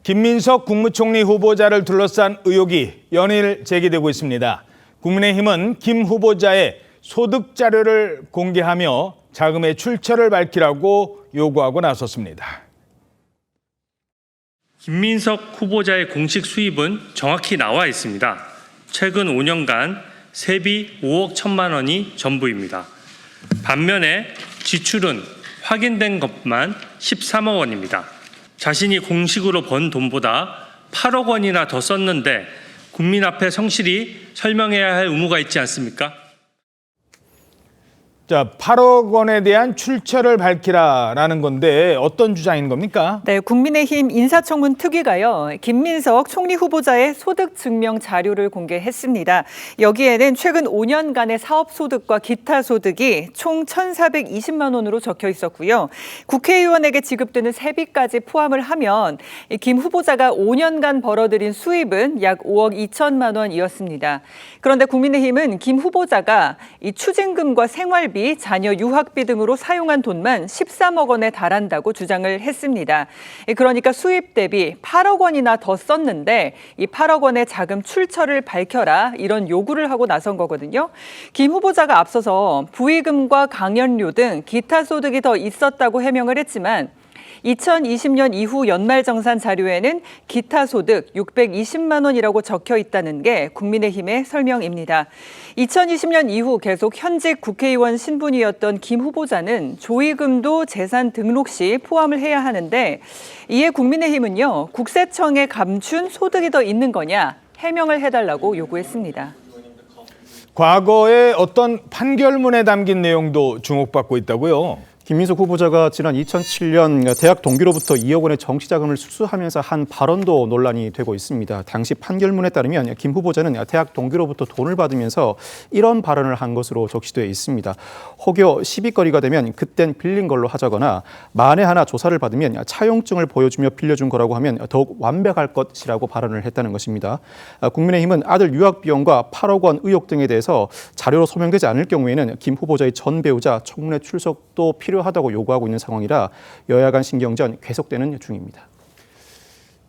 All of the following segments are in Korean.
김민석 국무총리 후보자를 둘러싼 의혹이 연일 제기되고 있습니다. 국민의힘은 김 후보자의 소득 자료를 공개하며 자금의 출처를 밝히라고 요구하고 나섰습니다. 김민석 후보자의 공식 수입은 정확히 나와 있습니다. 최근 5년간 세비 5억 1천만 원이 전부입니다. 반면에 지출은 확인된 것만 13억 원입니다. 자신이 공식으로 번 돈보다 8억 원이나 더 썼는데 국민 앞에 성실히 설명해야 할 의무가 있지 않습니까? 8억 원에 대한 출처를 밝히라라는 건데 어떤 주장인 겁니까? 네, 국민의힘 인사청문 특위가요, 김민석 총리 후보자의 소득 증명 자료를 공개했습니다. 여기에는 최근 5년간의 사업 소득과 기타 소득이 총 1,420만 원으로 적혀 있었고요. 국회의원에게 지급되는 세비까지 포함을 하면 김 후보자가 5년간 벌어들인 수입은 약 5억 2천만 원이었습니다. 그런데 국민의힘은 김 후보자가 이 추징금과 생활비, 자녀 유학비 등으로 사용한 돈만 13억 원에 달한다고 주장을 했습니다. 그러니까 수입 대비 8억 원이나 더 썼는데 이 8억 원의 자금 출처를 밝혀라, 이런 요구를 하고 나선 거거든요. 김 후보자가 앞서서 부의금과 강연료 등 기타 소득이 더 있었다고 해명을 했지만 2020년 이후 연말정산 자료에는 기타 소득 620만 원이라고 적혀 있다는 게 국민의힘의 설명입니다. 2020년 이후 계속 현직 국회의원 신분이었던 김 후보자는 조의금도 재산 등록 시 포함을 해야 하는데, 이에 국민의힘은요, 국세청에 감춘 소득이 더 있는 거냐 해명을 해달라고 요구했습니다. 과거에 어떤 판결문에 담긴 내용도 주목받고 있다고요? 김민석 후보자가 지난 2007년 대학 동기로부터 2억 원의 정치자금을 수수하면서 한 발언도 논란이 되고 있습니다. 당시 판결문에 따르면 김 후보자는 대학 동기로부터 돈을 받으면서 이런 발언을 한 것으로 적시되어 있습니다. 혹여 시비거리가 되면 그땐 빌린 걸로 하자거나 만에 하나 조사를 받으면 차용증을 보여주며 빌려준 거라고 하면 더욱 완벽할 것이라고 발언을 했다는 것입니다. 국민의힘은 아들 유학 비용과 8억 원 의혹 등에 대해서 자료로 소명되지 않을 경우에는 김 후보자의 전 배우자 청문회 출석도 필요하다고 요구하고 있는 상황이라 여야 간 신경전 계속되는 중입니다.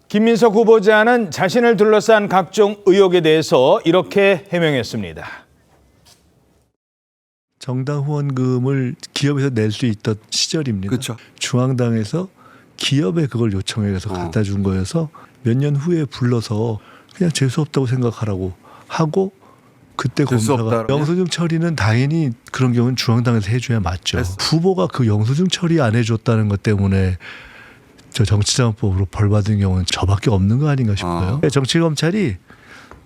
김민석 후보자는 자신을 둘러싼 각종 의혹에 대해서 이렇게 해명했습니다. 정당 후원금을 기업에서 낼 수 있던 시절입니다. 그렇죠. 중앙당에서 기업에 그걸 요청해서 갖다 준 거여서 몇 년 후에 불러서 그냥 재수 없다고 생각하라고 하고, 그때 검사가 영수증 처리는 당연히 그런 경우는 중앙당에서 해줘야 맞죠. 후보가 그 영수증 처리 안 해줬다는 것 때문에 저 정치자금법으로 벌 받은 경우는 저밖에 없는 거 아닌가 싶어요. 정치검찰이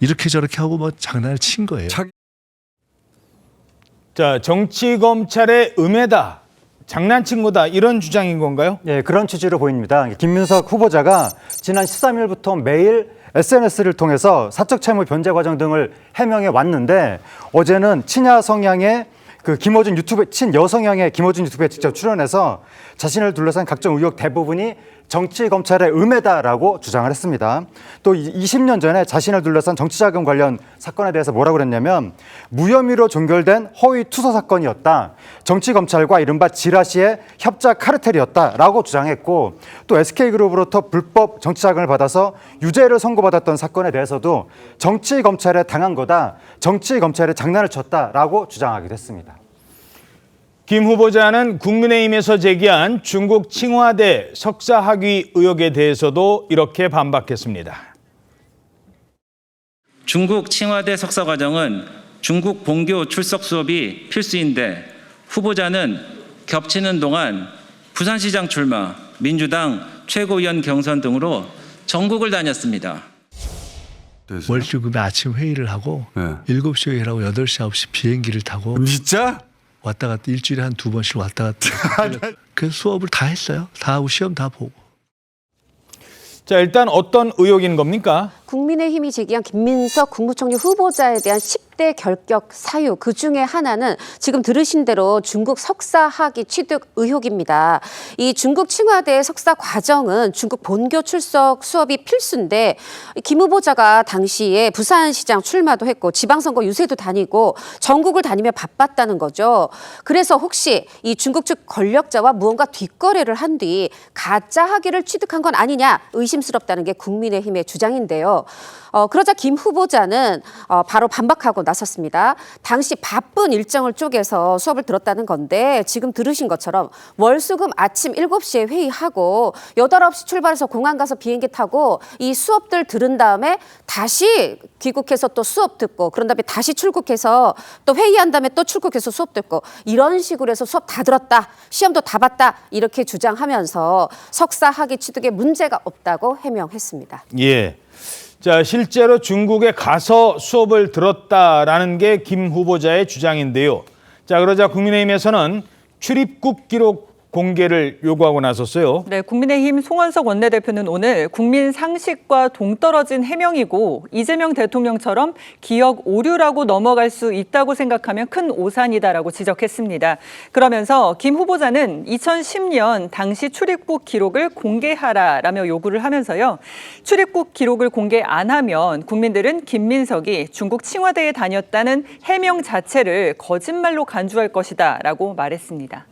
이렇게 저렇게 하고 뭐 장난을 친 거예요. 정치검찰의 음해다, 장난친 거다, 이런 주장인 건가요? 네, 그런 취지로 보입니다. 김민석 후보자가 지난 13일부터 매일 SNS를 통해서 사적 채무 변제 과정 등을 해명해 왔는데, 어제는 친야 성향의 친여성향의 김어준 유튜브에 직접 출연해서 자신을 둘러싼 각종 의혹 대부분이 정치검찰의 음해다라고 주장을 했습니다. 또 20년 전에 자신을 둘러싼 정치자금 관련 사건에 대해서 뭐라고 그랬냐면, 무혐의로 종결된 허위 투서 사건이었다, 정치검찰과 이른바 지라시의 협작 카르텔이었다라고 주장했고, 또 SK그룹으로부터 불법 정치자금을 받아서 유죄를 선고받았던 사건에 대해서도 정치검찰에 당한 거다, 정치검찰에 장난을 쳤다라고 주장하기도 했습니다. 김 후보자는 국민의힘에서 제기한 중국 칭화대 석사 학위 의혹에 대해서도 이렇게 반박했습니다. 중국 칭화대 석사 과정은 중국 본교 출석 수업이 필수인데, 후보자는 겹치는 동안 부산시장 출마, 민주당 최고위원 경선 등으로 전국을 다녔습니다. 월수금에 아침 회의를 하고 7시 회의를 하고 8시, 9시 비행기를 타고 진짜? 왔다 갔다 일주일에 한 2번씩 왔다 갔다. 그래서 수업을 다 했어요. 다 하고 시험 다 보고. 일단 어떤 의혹인 겁니까? 국민의힘이 제기한 김민석 국무총리 후보자에 대한 10대 결격 사유 그 중에 하나는 지금 들으신 대로 중국 석사 학위 취득 의혹입니다. 이 중국 칭화대 석사 과정은 중국 본교 출석 수업이 필수인데 김 후보자가 당시에 부산시장 출마도 했고 지방선거 유세도 다니고 전국을 다니며 바빴다는 거죠. 그래서 혹시 이 중국 측 권력자와 무언가 뒷거래를 한 뒤 가짜 학위를 취득한 건 아니냐 의심스럽다는 게 국민의힘의 주장인데요. 그러자 김 후보자는 바로 반박하고 나섰습니다. 당시 바쁜 일정을 쪼개서 수업을 들었다는 건데 지금 들으신 것처럼 월수금 아침 7시에 회의하고 8, 9시 출발해서 공항 가서 비행기 타고 이 수업들 들은 다음에 다시 귀국해서 또 수업 듣고 그런 다음에 다시 출국해서 또 회의한 다음에 또 출국해서 수업 듣고 이런 식으로 해서 수업 다 들었다. 시험도 다 봤다. 이렇게 주장하면서 석사 학위 취득에 문제가 없다고 해명했습니다. 예. 자, 실제로 중국에 가서 수업을 들었다라는 게 김 후보자의 주장인데요. 자, 그러자 국민의힘에서는 출입국 기록 공개를 요구하고 나섰어요. 네, 국민의힘 송원석 원내대표는 오늘 국민 상식과 동떨어진 해명이고 이재명 대통령처럼 기억 오류라고 넘어갈 수 있다고 생각하면 큰 오산이다라고 지적했습니다. 그러면서 김 후보자는 2010년 당시 출입국 기록을 공개하라라며 요구를 하면서요. 출입국 기록을 공개 안 하면 국민들은 김민석이 중국 칭화대에 다녔다는 해명 자체를 거짓말로 간주할 것이다라고 말했습니다.